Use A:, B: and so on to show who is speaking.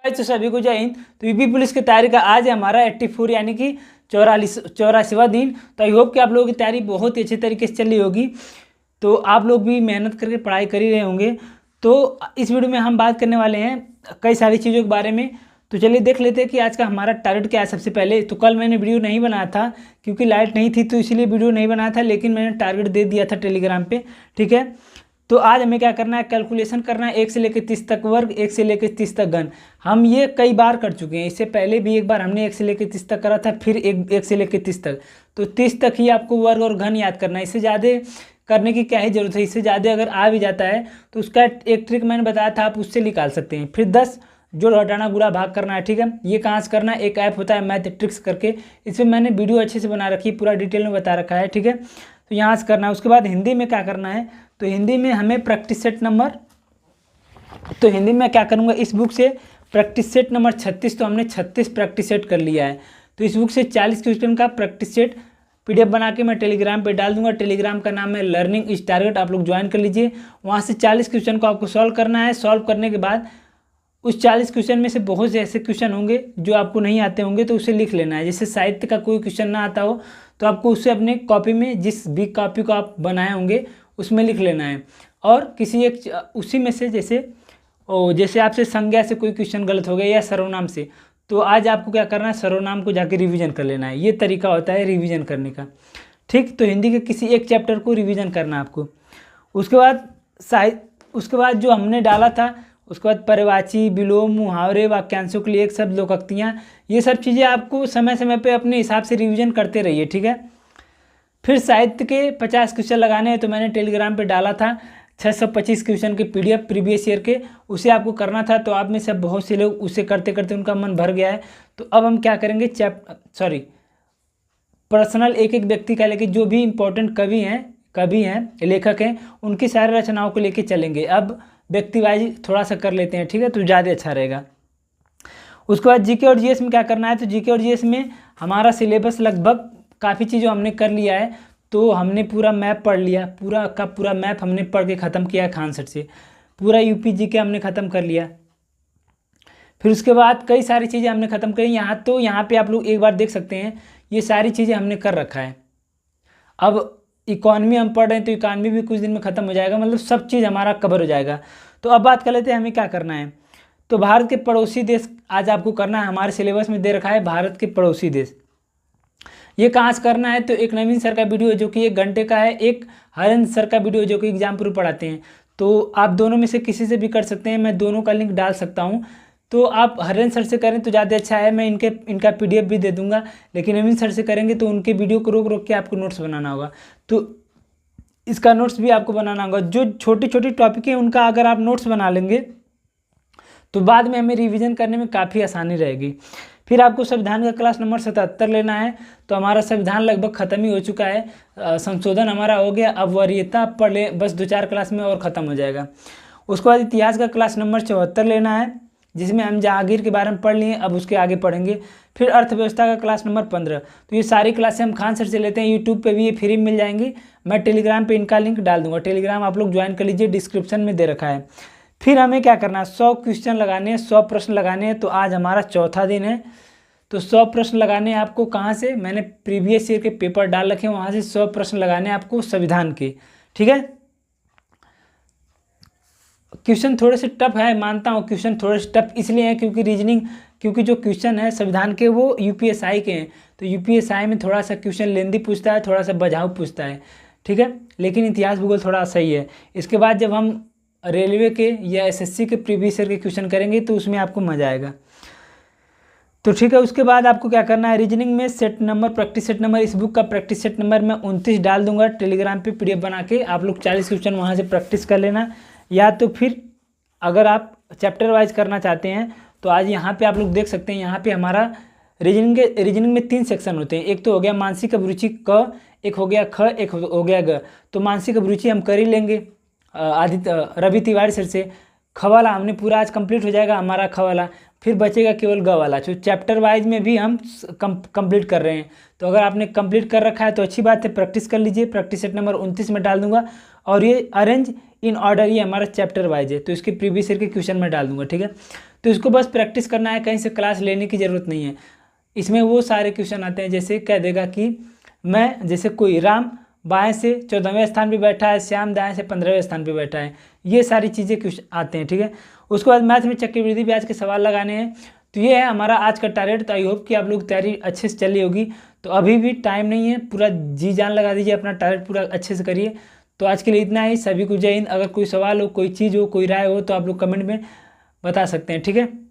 A: तो सभी को जय हिंद। तो यूपी पुलिस की तैयारी का आज है हमारा 84 यानी कि 84वां दिन। तो आई होप कि आप लोगों की तैयारी बहुत ही अच्छे तरीके से चल रही होगी। तो आप लोग भी मेहनत करके पढ़ाई कर ही रहे होंगे। तो इस वीडियो में हम बात करने वाले हैं कई सारी चीज़ों के बारे में। तो चलिए देख लेते हैं कि आज का हमारा टारगेट क्या है। सबसे पहले तो कल मैंने वीडियो नहीं बनाया था क्योंकि लाइट नहीं थी, तो इसीलिए वीडियो नहीं बनाया था, लेकिन मैंने टारगेट दे दिया था टेलीग्राम पे। ठीक है, तो आज हमें क्या करना है, कैलकुलेशन करना है 1 से लेकर 30 तक वर्ग, 1 से लेकर 30 तक घन। हम ये कई बार कर चुके हैं, इससे पहले भी एक बार हमने 1 से लेकर 30 तक करा था, फिर एक से लेकर 30 तक। तो 30 तक ही आपको वर्ग और घन याद करना है, इससे ज़्यादा करने की क्या ही जरूरत है। इससे ज़्यादा अगर आ भी जाता है तो उसका एक ट्रिक मैंने बताया था, आप उससे निकाल सकते हैं। फिर 10 जोड़ घटाना गुणा भाग करना है। ठीक है, ये कहाँ से करना है, एक ऐप होता है मैथ ट्रिक्स करके, इसमें मैंने वीडियो अच्छे से बना रखी है, पूरा डिटेल में बता रखा है। ठीक है, तो यहाँ से करना है। उसके बाद हिंदी में क्या करना है, तो हिंदी में हमें प्रैक्टिस सेट नंबर, तो हिंदी में क्या करूँगा, इस बुक से प्रैक्टिस सेट नंबर 36, तो हमने 36 प्रैक्टिस सेट कर लिया है। तो इस बुक से 40 क्वेश्चन का प्रैक्टिस सेट PDF बना के मैं टेलीग्राम पे डाल दूंगा। टेलीग्राम का नाम है लर्निंग इज टारगेट, आप लोग ज्वाइन कर लीजिए। वहाँ से 40 क्वेश्चन को आपको सॉल्व करना है। सॉल्व करने के बाद उस 40 क्वेश्चन में से बहुत से ऐसे क्वेश्चन होंगे जो आपको नहीं आते होंगे, तो उसे लिख लेना है। जैसे साहित्य का कोई क्वेश्चन ना आता हो तो आपको उसे अपने कॉपी में, जिस भी कॉपी को आप बनाए होंगे उसमें लिख लेना है। और किसी एक उसी में से जैसे आपसे संज्ञा से कोई क्वेश्चन गलत हो गया या सर्वनाम से, तो आज आपको क्या करना है, सर्वनाम को जाके रिवीजन कर लेना है। ये तरीका होता है रिवीजन करने का। ठीक, तो हिंदी के किसी एक चैप्टर को रिवीजन करना है आपको। उसके बाद जो हमने डाला था, उसके बाद पर्यायवाची, विलोम, मुहावरे, वाक्यांशों के लिए एक शब्द, लोकोक्तियाँ, ये सब चीज़ें आपको समय समय पे अपने हिसाब से रिवीजन करते रहिए। ठीक है, फिर साहित्य के 50 क्वेश्चन लगाने हैं, तो मैंने टेलीग्राम पे डाला था 625 क्वेश्चन के PDF प्रीवियस ईयर के, उसे आपको करना था। तो आप में से बहुत से लोग उसे करते करते उनका मन भर गया है। तो अब हम क्या करेंगे, पर्सनल एक एक व्यक्ति का लेके, जो भी इंपॉर्टेंट कवि हैं, लेखक हैं, उनकी सारी रचनाओं को लेके चलेंगे। अब व्यक्ति वाइज थोड़ा सा कर लेते हैं, ठीक है, तो ज़्यादा अच्छा रहेगा। उसके बाद जीके और जीएस में क्या करना है, तो जीके और जीएस में हमारा सिलेबस लगभग काफ़ी चीज़ों हमने कर लिया है। तो हमने पूरा मैप पढ़ लिया, पूरा का पूरा मैप हमने पढ़ के ख़त्म किया है खान सर से, पूरा यूपी जीके हमने ख़त्म कर लिया। फिर उसके बाद कई सारी चीज़ें हमने ख़त्म करी। यहाँ पे आप लोग एक बार देख सकते हैं, ये सारी चीज़ें हमने कर रखा है। अब इकॉनमी हम पढ़ रहे हैं, तो इकॉनमी भी कुछ दिन में ख़त्म हो जाएगा, मतलब सब चीज़ हमारा कवर हो जाएगा। तो अब बात कर लेते हैं हमें क्या करना है। तो भारत के पड़ोसी देश आज आपको करना है, हमारे सिलेबस में दे रखा है भारत के पड़ोसी देश। ये कहाँ से करना है, तो एक नवीन सर का वीडियो जो कि 1 घंटे का है, एक हरेंद्र सर का वीडियो जो कि एग्जाम पूर्व पढ़ाते हैं। तो आप दोनों में से किसी से भी कर सकते हैं, मैं दोनों का लिंक डाल सकता हूँ। तो आप हरेंद्र सर से करें तो ज़्यादा अच्छा है, मैं इनका PDF भी दे दूंगा। लेकिन नवीन सर से करेंगे तो उनके वीडियो को रोक रोक के आपको नोट्स बनाना होगा, तो इसका नोट्स भी आपको बनाना होगा। जो छोटी छोटी टॉपिक है उनका अगर आप नोट्स बना लेंगे तो बाद में हमें रिवीजन करने में काफ़ी आसानी रहेगी। फिर आपको संविधान का क्लास नंबर 77 लेना है। तो हमारा संविधान लगभग ख़त्म ही हो चुका है, संशोधन हमारा हो गया। अब वरीयता पढ़ ले, बस 2-4 क्लास में और ख़त्म हो जाएगा। उसके बाद इतिहास का क्लास नंबर 74 लेना है, जिसमें हम जहांगीर के बारे में पढ़ लिए, अब उसके आगे पढ़ेंगे। फिर अर्थव्यवस्था का क्लास नंबर 15। तो ये सारी क्लासें हम खान सर से लेते हैं, यूट्यूब पे भी ये फ्री मिल जाएंगी। मैं टेलीग्राम पे इनका लिंक डाल दूंगा, टेलीग्राम आप लोग ज्वाइन कर लीजिए, डिस्क्रिप्शन में दे रखा है। फिर हमें क्या करना है, 100 क्वेश्चन लगाने हैं, 100 प्रश्न लगाने हैं। तो आज हमारा चौथा दिन है, तो 100 प्रश्न लगाने हैं आपको। कहाँ से, मैंने प्रीवियस ईयर के पेपर डाल रखे हैं, वहाँ से 100 प्रश्न लगाने हैं आपको संविधान के। ठीक है, क्वेश्चन थोड़े से टफ है, मानता हूँ क्वेश्चन थोड़े से टफ इसलिए है क्योंकि जो क्वेश्चन है संविधान के वो UPSI के हैं। तो UPSI में थोड़ा सा क्वेश्चन लेंदी पूछता है, थोड़ा सा बझाऊ पूछता है। ठीक है, लेकिन इतिहास भूगोल थोड़ा सही है। इसके बाद जब हम रेलवे के या SSC के प्रीवियस ईयर के क्वेश्चन करेंगे तो उसमें आपको मजा आएगा। तो ठीक है, उसके बाद आपको क्या करना है, रीजनिंग में set number, practice set number, इस बुक का प्रैक्टिस सेट नंबर मैं 29 डाल दूंगा टेलीग्राम पे PDF बना के। आप लोग 40 क्वेश्चन वहाँ से प्रैक्टिस कर लेना। या तो फिर अगर आप चैप्टर वाइज करना चाहते हैं तो आज यहाँ पे आप लोग देख सकते हैं, यहाँ पे हमारा रीजनिंग में 3 सेक्शन होते हैं। एक तो हो गया मानसिक अभिरुचि क, एक हो गया ख, एक हो गया ग। तो मानसिक अभिरुचि हम कर ही लेंगे रवि तिवारी सर से। ख वाला हमने पूरा आज कंप्लीट हो जाएगा हमारा ख वाला, फिर बचेगा केवल ग वाला। जो चैप्टर वाइज में भी हम कंप्लीट कर रहे हैं। तो अगर आपने कंप्लीट कर रखा है तो अच्छी बात है, प्रैक्टिस कर लीजिए। प्रैक्टिस सेट नंबर 29 में डाल दूंगा। और ये अरेंज इन ऑर्डर, ये हमारा चैप्टर वाइज है, तो इसके प्रीवियस ईयर के क्वेश्चन में डाल दूंगा। ठीक है, तो इसको बस प्रैक्टिस करना है, कहीं से क्लास लेने की ज़रूरत नहीं है। इसमें वो सारे क्वेश्चन आते हैं, जैसे कह देगा कि मैं, जैसे कोई राम बाएं से 14वें स्थान पे बैठा है, श्याम दाएं से 15वें स्थान पे बैठा है, ये सारी चीज़ें क्वेश्चन आते हैं, ठीक है। उसके बाद मैथ में चक्रवृद्धि ब्याज के सवाल लगाने हैं। तो ये है हमारा आज का टारगेट। तो आई होप कि आप लोग तैयारी अच्छे से चल रही होगी। तो अभी भी टाइम नहीं है, पूरा जी जान लगा दीजिए, अपना टारगेट पूरा अच्छे से करिए। तो आज के लिए इतना ही। सभी को जय हिंद। अगर कोई सवाल हो, कोई चीज़ हो, कोई राय हो, तो आप लोग कमेंट में बता सकते हैं, ठीक है।